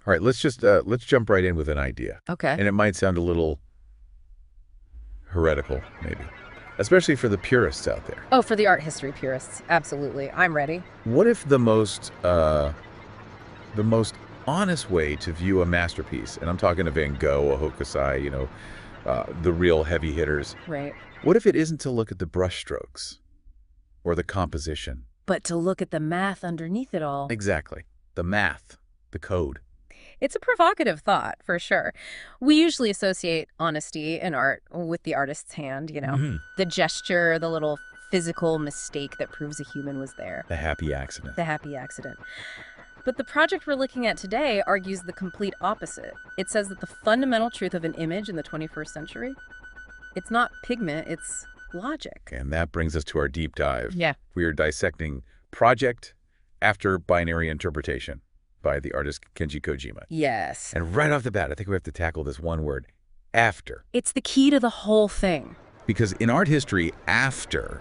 All right, let's jump right in with an idea. Okay. And it might sound a little heretical, maybe, especially for the purists out there. Oh, for the art history purists. Absolutely. I'm ready. What if the most honest way to view a masterpiece, and I'm talking to Van Gogh, a Hokusai, the real heavy hitters, Right. what if it isn't to look at the brushstrokes or the composition? But to look at the math underneath it all, Exactly. The math, the code. it's a provocative thought, for sure. We usually associate honesty in art with the artist's hand. Mhm. The gesture, the little physical mistake that proves a human was there. The happy accident. The happy accident. But the project we're looking at today argues the complete opposite. It says that the fundamental truth of an image in the 21st century, it's not pigment, it's logic. And that brings us to our deep dive. Yeah. We are dissecting Project After Binary Interpretation by the artist Kenji Kojima. Yes. And right off the bat, I think we have to tackle this one word, after. It's the key to the whole thing. Because in art history, after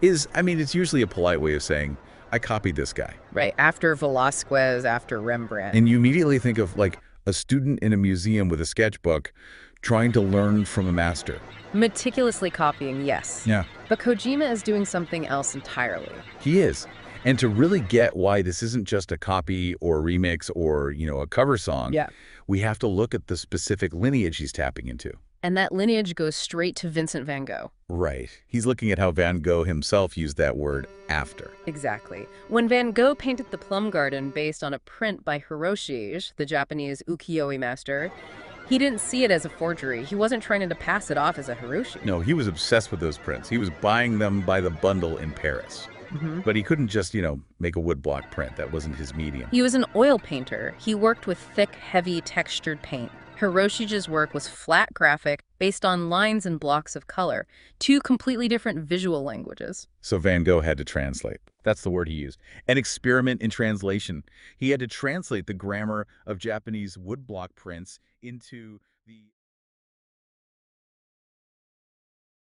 it's usually a polite way of saying, I copied this guy. Right. After Velázquez, after Rembrandt. And you immediately think of like a student in a museum with a sketchbook trying to learn from a master. Meticulously copying, yes. Yeah. But Kojima is doing something else entirely. He is. And to really get why this isn't just a copy or a remix or, a cover song, Yeah. we have to look at the specific lineage he's tapping into. And that lineage goes straight to Vincent van Gogh. Right. He's looking at how Van Gogh himself used that word after. Exactly. When Van Gogh painted the Plum Garden based on a print by Hiroshi, the Japanese ukiyo-e master, he didn't see it as a forgery. He wasn't trying to pass it off as a Hiroshi. No, he was obsessed with those prints. He was buying them by the bundle in Paris. But he couldn't just, make a woodblock print. That wasn't his medium. He was an oil painter. He worked with thick, heavy, textured paint. Hiroshi's work was flat graphic, based on lines and blocks of color, two completely different visual languages. So Van Gogh had to translate. That's the word he used. An experiment in translation. He had to translate the grammar of Japanese woodblock prints into the